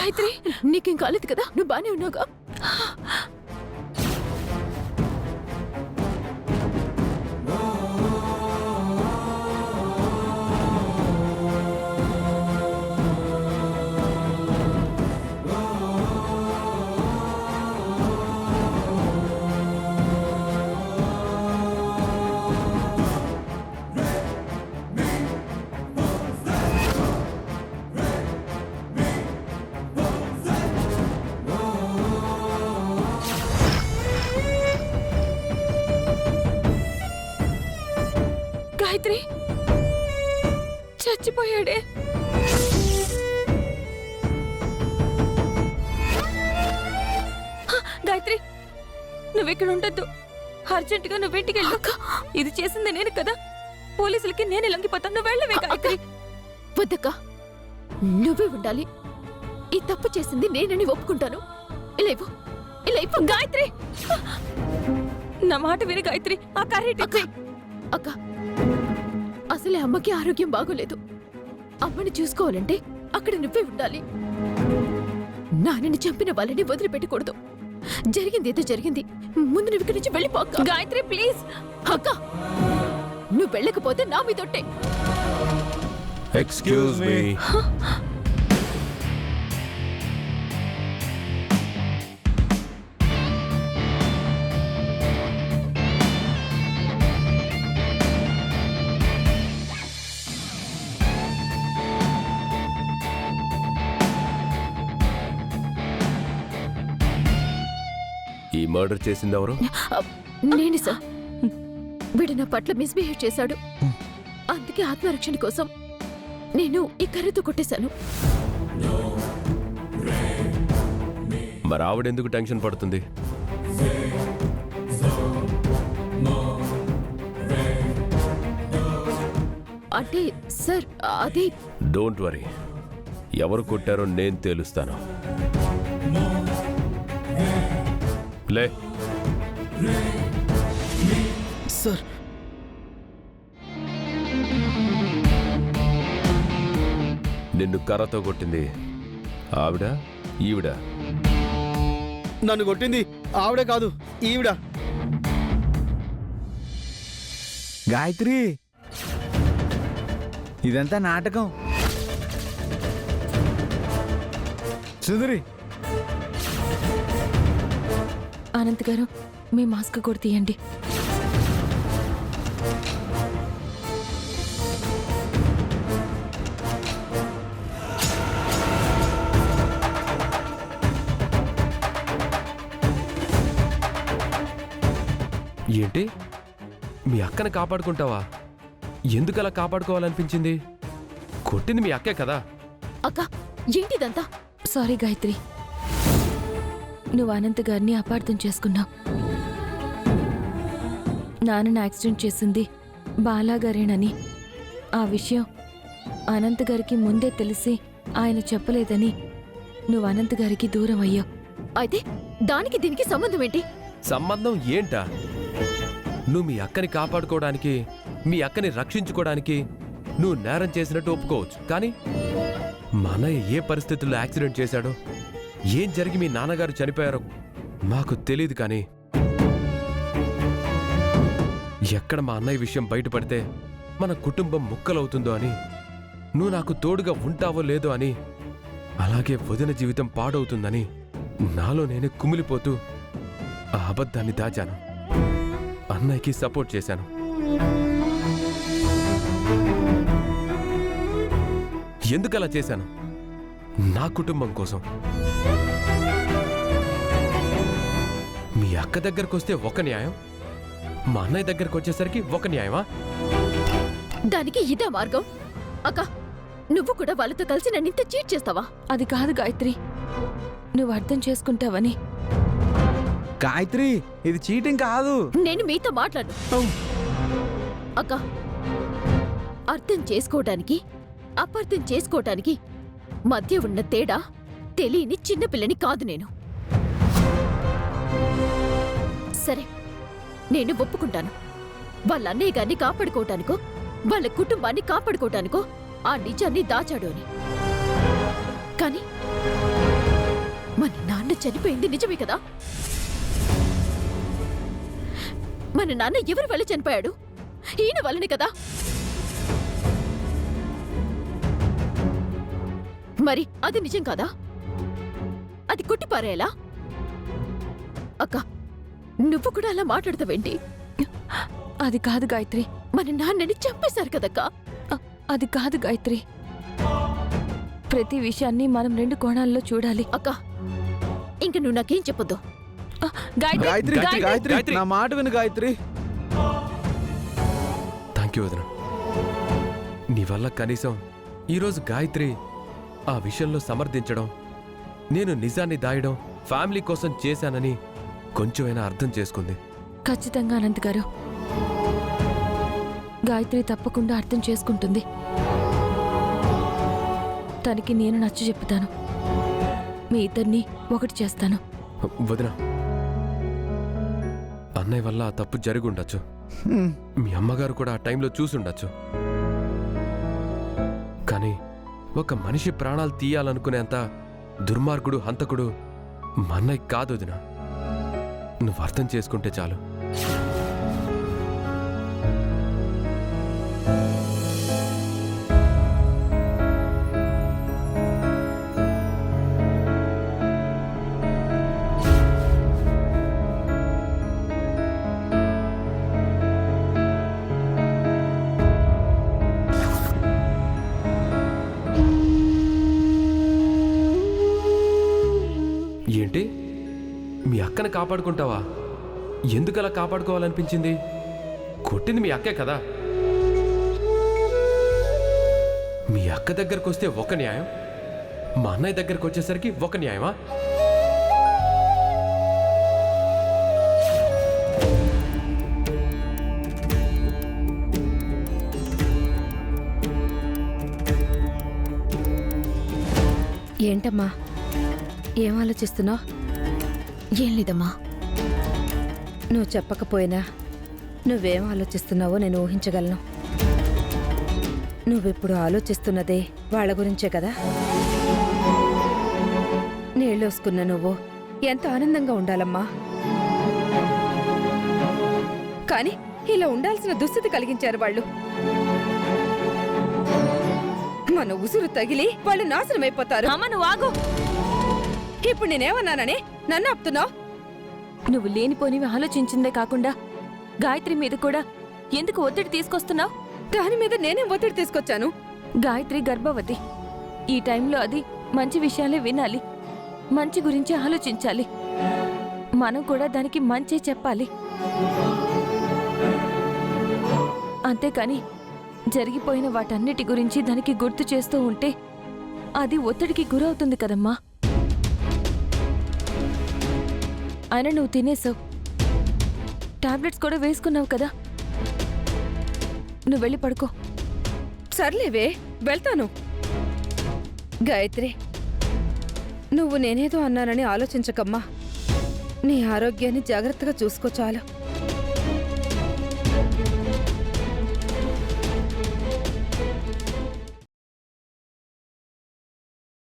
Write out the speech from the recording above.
గాయత్రి, నీకేం కాలేదు కదా? నువ్వు బానే ఉన్నావుగా? గాయత్రి చచ్చిపోయాడే. గాయత్రి, నువ్వెక్కడ ఉండద్దు. అర్జెంటుగా నువ్వు ఇంటికి వెళ్ళు. ఇది చేసింది నేను కదా. పోలీసులకి నేను లొంగిపోతాను. నువ్వు వెళ్ళవే గాయత్రి. వద్దక్క, నువ్వే ఉండాలి. ఈ తప్పు చేసింది నేనని ఒప్పుకుంటాను. ఇలా ఇవ్వు గాయత్రి. నా మాట విని గాయత్రి. ఆ కర్రీ అక్క, అసలే అమ్మకి ఆరోగ్యం బాగోలేదు. అమ్మని చూసుకోవాలంటే అక్కడ నువ్వే ఉండాలి. నాన్నని చంపిన వాళ్ళని వదిలిపెట్టకూడదు. జరిగింది ఏదో జరిగింది. ముందు నువ్వు ఇక్కడి నుంచి వెళ్ళిపో అక్క. గాయత్రి ప్లీజ్. అక్క, నువ్వు వెళ్ళకపోతే నా మీదొట్టే. Excuse me. ఈ మర్డర్ చేసింది ఎవరు? నేను సార్. వీడు నా పట్ల మిస్బిహేవ్ చేశాడు. అందుకే ఆత్మరక్షణ కోసం నేను ఈ కర్రతో కొట్టేశాను. మరి ఆవిడెందుకు టెన్షన్ పడుతుంది? అంటే సార్ అది. డోంట్ వరీ, ఎవరు కొట్టారో నేను తేలుస్తాను. లే సార్. నిన్ను కర్రతో కొట్టింది ఆవిడ ఈవిడ? నన్ను కొట్టింది ఆవిడే కాదు, ఈవిడ. గాయత్రి, ఇదంతా నాటకం. సుందరి, అనంత్ గారు, మీ మాస్క్ కూడా తీయండి. ఏంటి, మీ అక్కని కాపాడుకుంటావా? ఎందుకలా కాపాడుకోవాలనిపించింది? కొట్టింది మీ అక్కే కదా. అక్క, ఏంటిదంతా? సారీ గాయత్రి, నువ్వు అనంత్ గారిని అపార్థం చేసుకున్నావు. నాన్నని యాక్సిడెంట్ చేసింది బాలాగారేనని, ఆ విషయం అనంత్ గారికి ముందే తెలిసి ఆయన చెప్పలేదని నువ్వు అనంత్ గారికి దూరం అయ్యావు. అయితే దానికి దీనికి సంబంధం ఏంటి? సంబంధం ఏంటా? నువ్వు మీ అక్కని కాపాడుకోవడానికి, మీ అక్కని రక్షించుకోవడానికి నువ్వు నేరం చేసినట్టు ఒప్పుకోవచ్చు. కానీ మా అన్నయ్య ఏ పరిస్థితుల్లో యాక్సిడెంట్ చేశాడో, ఏం జరిగి మీ నాన్నగారు చనిపోయారో మాకు తెలియదు. కానీ ఎక్కడ మా అన్నయ్య విషయం బయటపడితే మన కుటుంబం ముక్కలవుతుందో అని, నువ్వు నాకు తోడుగా ఉంటావో లేదో అని, అలాగే వదిన జీవితం పాడవుతుందని నాలో నేనే కుమిలిపోతూ ఆ అబద్ధాన్ని దాచాను. అన్నయ్యకి సపోర్ట్ చేశాను. ఎందుకలా చేశాను? నా కుటుంబం కోసం. మీ అక్క దగ్గరకు వస్తే ఒక న్యాయం, మా అన్నయ్య దగ్గరకు వచ్చేసరికి ఒక న్యాయమా? దానికి ఇదే మార్గం. అక్క, నువ్వు కూడా వాళ్ళతో కలిసి నన్ను ఇంత చీట్ చేస్తావా? అది కాదు గాయత్రి, నువ్వు అర్థం చేసుకుంటావని. గాయత్రి, ఇది చీటింగ్ కాదు. నేను మీతో మాట్లాడు. అక్క, అర్థం చేసుకోవటానికి అపార్థం చేసుకోవటానికి మధ్య ఉన్న తేడా తెలియని చిన్నపిల్లని కాదు నేను. సరే, నేను ఒప్పుకుంటాను. వాళ్ళ అన్నయ్య గారిని కాపాడుకోవటానికో వాళ్ళ కుటుంబాన్ని కాపాడుకోవటానికో ఆ నిజాన్ని దాచాడు అని. కానీ చనిపోయింది నిజమే కదా? మన నాన్న ఎవరి వల్ల చనిపోయాడు? ఈయన వల్లనే కదా? మరి అది నిజం కాదా? అది కొట్టిపారేలా? అక్క, నువ్వు కూడా అలా మాట్లాడతావేంటి? అది కాదు గాయత్రి. మన నాన్నని చంపేశారు కదక్కా. అది కాదు గాయత్రి. ప్రతి విషయాన్ని మనం 2 కోణాల్లో చూడాలి. అక్క, ఇంక నువ్వు నాకేం చెప్పొద్దు. గాయత్రి, గాయత్రి గాయత్రి, గాయత్రి గాయత్రి. నా మాట విను గాయత్రి. థ్యాంక్ యూ వదిన. నీ వల్ల కనీసం ఈరోజు గాయత్రి ఆ విషయంలో సమర్థించడం, నేను నిజాన్ని దాయడం ఫ్యామిలీ కోసం చేశానని కొంచెమైనా అర్థం చేసుకుంది. ఖచ్చితంగా అనంత్ గారు. గాయత్రి తప్పకుండా అర్థం చేసుకుంటుంది. తనకి నేను నచ్చ చెప్తాను. మీ ఇద్దరిని ఒకటి చేస్తాను. వదిన, అన్నయ్య వల్ల ఆ తప్పు జరిగి ఉండొచ్చు. హ్మ్. మీ అమ్మగారు కూడా ఆ టైంలో చూసుండొచ్చు. కానీ ఒక మనిషి ప్రాణాలు తీయాలనుకునేంత దుర్మార్గుడు, హంతకుడు మా అన్నయ్య కాదు వదిన. నువ్వు అర్థం చేసుకుంటే చాలు. ఏంటి, మీ అక్కని కాపాడుకుంటావా? ఎందుకలా కాపాడుకోవాలనిపించింది? కొట్టింది మీ అక్కే కదా. మీ అక్క దగ్గరకు వస్తే ఒక న్యాయం, మా అన్నయ్య దగ్గరకు వచ్చేసరికి ఒక న్యాయమా? ఏంటమ్మా, ఏం ఆలోచిస్తున్నావు? ఏం లేదమ్మా. నువ్వు చెప్పకపోయినా నువ్వేం ఆలోచిస్తున్నావో నేను ఊహించగలను. నువ్విప్పుడు ఆలోచిస్తున్నదే వాళ్ళ గురించే కదా. నీళ్ళోసుకున్న నువ్వు ఎంత ఆనందంగా ఉండాలమ్మా. కానీ ఇలా ఉండాల్సిన దుస్థితి కలిగించారు వాళ్ళు. మన ఉసురు తగిలి వాళ్ళు నాశనమైపోతారు. అమ్మ, నువ్వు ఆగు. ఇప్పుడు నేనేమన్నానని నన్ను ఆపుతున్నావు? నువ్వు లేనిపోనివి ఆలోచించిందే కాకుండా గాయత్రి మీద కూడా ఎందుకు ఒత్తిడి తీసుకొస్తున్నావు? దాని మీద నేనేం ఒత్తిడి తీసుకొచ్చాను? గాయత్రి గర్భవతి. ఈ టైంలో అది మంచి విషయాలే వినాలి, మంచి గురించి ఆలోచించాలి. మనం కూడా దానికి మంచే చెప్పాలి. అంతేకాని జరిగిపోయిన వాటన్నిటి గురించి దానికి గుర్తు చేస్తూ ఉంటే అది ఒత్తిడికి గురవుతుంది కదమ్మా. అయినా నువ్వు తినేసావు, టాబ్లెట్స్ కూడా వేసుకున్నావు కదా. నువ్వు వెళ్ళి పడుకో. సర్లేవే, వెళ్తాను. గాయత్రి, నువ్వు నేనేదో అన్నానని ఆలోచించకమ్మా. నీ ఆరోగ్యాన్ని జాగ్రత్తగా చూసుకో చాలు.